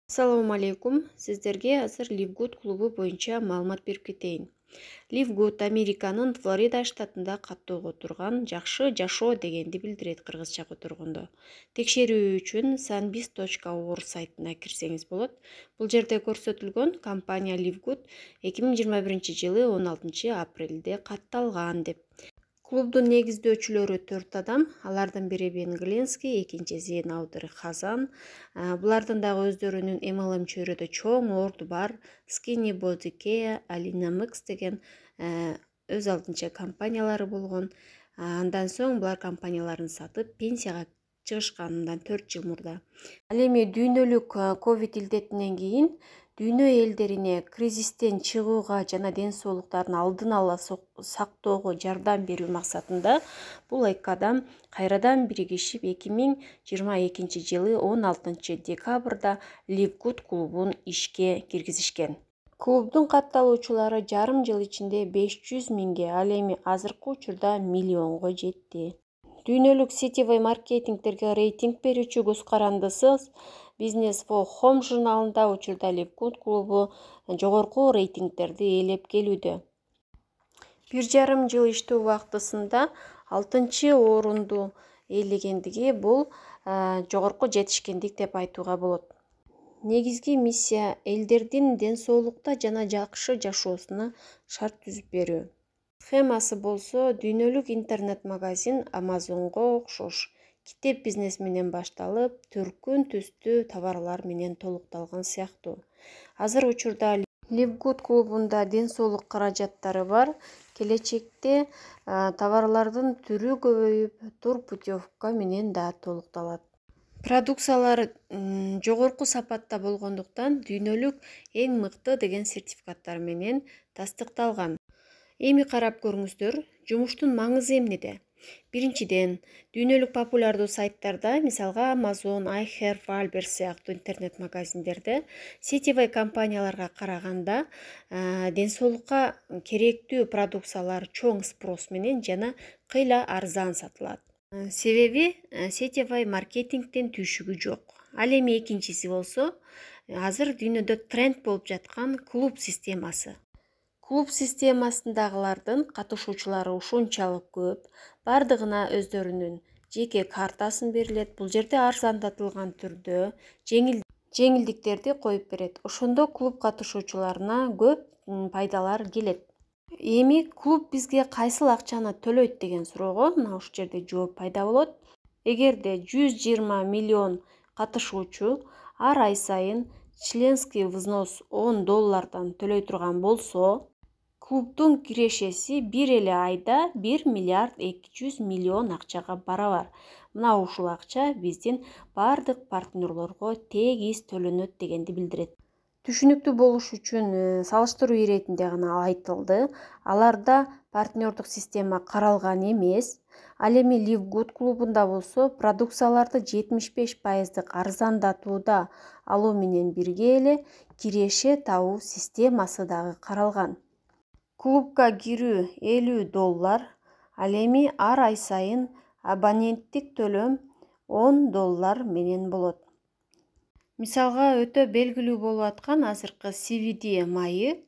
Assalamu алейкум. Сиздерге азыр Livgood клубу боюнча маалымат берип кетейин. Livgood Американын Флорида штатында каттоого турган жакшы жашоо дегенди билдирет кыргызча которгондо. Текшерүү үчүн sanbiz.org сайтына кирсеңиз болот. Бул жерде көрсөтүлгөн компания Livgood 2021-жылы 16-апрелде катталган деп. Клубдун негиздөөчүлөрү 4 адам, алардын бири Бен Глинский, экинчи Зейн Аудыры Хазан. Булардын дагы өздөрүнүн MLM чөйрөдө чоң орду бар, Skinny Body Care, Alina Mix деген өз алдынча компаниялары болгон. Андан соң булар компанияларын сатып пенсияга чыгышкан мындан 4 жыл мурда. Ал эми дүйнөлүк ковид илдетинен кийин дүйнө элдерине кризистен чыгууга жана ден соолуктарын алдын ала сактоого жардам берүү максатында бул эки адам кайрадан биригишип 2022-жылы 16-декабрда Livgood клубун ишке киргизишкен. Клубдун катталуучулары жарым жыл ичинде 500 миңге, ал эми азыркы учурда миллионго жетти. Дүйнөлүк сетевой маркетингтерге рейтинг берүүчү көз карандысыз Business for Home журналында учурда Livgood клубу жогорку рейтингтерди ээлеп келүүдө. 1,5 жыл иштөө убактысында 6-орунду ээлегендиги бул жогорку жетишкендик деп айтууга болот. Негизги миссия элдердин ден соолукта жана жакшы жашоосуна шарт түзүп берүү. Схемасы болсо дүйнөлүк интернет-магазин Amazonго окшош. Китеп бизнес менен башталып, түркүн түстүү товарлар менен толукталган сыяктуу. Азыр учурда Livgood клубунда ден соолук каражаттары бар. Келечекте товарлардын түрү көбөйүп, турпутевка менен да толукталат. Продукциялар жогорку сапатта болгондуктан дүйнөлүк эң мыкты деген сертификаттар менен тастыкталган. Эми карап көрүңүздөр, жумуштун маңызы эмнеде? Биринчиден, дүйнөлүк популярдуу сайттарда, мисалга Amazon, iHerb, Albert сыяктуу интернет-магазиндерде сетевой компанияларга караганда ден соолукка керектүү продукциялар чоң спрос менен жана кыйла арзан сатылат. Себеби сетевой маркетингден түйшүгү жок. Ал эми экинчиси болсо, азыр дүйнөдө тренд болуп жаткан клуб системасы. Клуб системасындагылардын катышуучулары ушунчалык көп, бардыгына өздөрүнүн жеке картасын берилет. Бул жерде арзандатылган түрдө жеңилдиктерди коюп берет. Ошондо клуб катышуучуларына көп пайдалар келет. Эми клуб бизге кайсыл акчаны төлөйт деген суроого мына ушул жерде жооп пайда болот. Эгерде 120 миллион катышуучу ар ай сайын членский взнос $10 төлөй турган болсо, клубдун кирешеси бир эле айда 1 миллиард 200 миллион акчага барабар. Мына ушул акча биздин бардык партнерлорго тегиз төлөнөт дегенди билдирет. Түшүнүктүү болуш үчүн салыштыруу иретинде гана айтылды. Аларда партнердук система каралган эмес. Ал эми Livgood клубунда болсо продукцияларды 75% арзандатууда алуу менен бирге эле киреше табуу системасы дагы каралган. Клубка кирүү $50, ал эми ар ай сайын абоненттик төлөм $10 менен болот. Мисалга өтө белгилүү болуп аткан азыркы CBD майы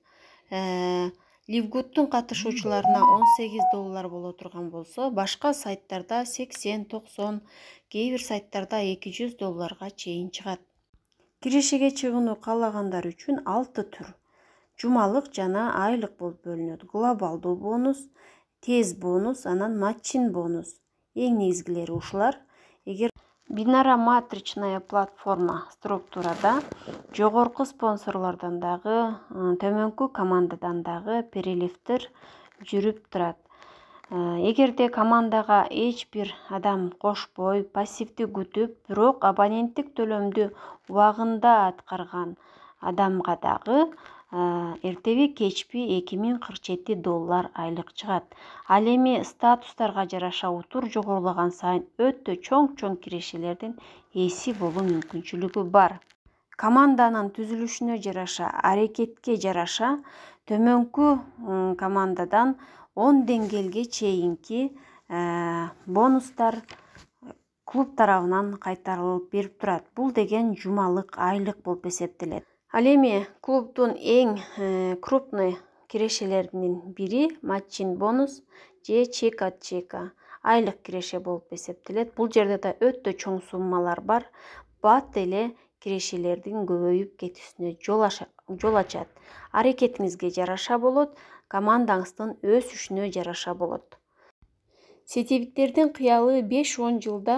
Livgood'тун катышуучуларына $18 боло турган болсо, башка сайттарда 80-90, кээ бир сайттарда $200 чейин чыгат. Кирешеге чыгууну каалагандар үчүн 6 түр жумалык жана айлык болуп бөлүнөт. Глобалдуу бонус, тез бонус, анан матчин бонус. Эң негизгилери ушулар. Эгер бинара матричная платформа структурада жогорку спонсорлордон дагы, төмөнкү командадан дагы переливтер жүрүп турат. Эгерде командага эч бир адам кошпой, пассивдүү күтүп, бирок абоненттик төлөмдү убагында аткарган адамга дагы эртеби кечпи $2047 айлык чыгат. Ал эми статустарга жараша утур жогорулаган сайын өтө чоң кирешелердин ээси болуу мүмкүнчүлүгү бар. Команданын түзүлүшүнө жараша, аракетке жараша төмөнкү командадан 10 деңгээлге чейинки бонустар клуб тарабынан кайтарылып берип турат. Бул деген жумалык, айлык болуп эсептелет. Ал эми клубдун эң крупный кирешелеринин бири матчин бонус же чек от чека айлык киреше болуп эсептелет. Бул жерде да өтө чоң суммалар бар. Бат эле кирешелердин көбөйүп кетүүсүнө жол ачат. Аракетиңизге жараша болот, командаңыздын өсүшүнө жараша болот. Сетевиктердин кыялы 5-10 жылда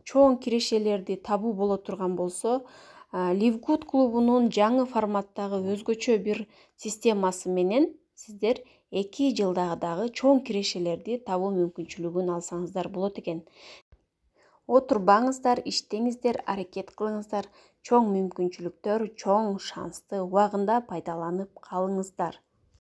чоң кирешелерди табуу боло турган болсо, Livgood клубунун жаңы форматтагы өзгөчө бир системасы менен сиздер 2 жылда дагы чоң кирешелерди табуу мүмкүнчүлүгүн алсаңыздар болот экен. Отурбаңыздар, иштеңиздер, аракет кылыңыздар, чоң мүмкүнчүлүктөр, чоң шансты убагында пайдаланып калыңыздар.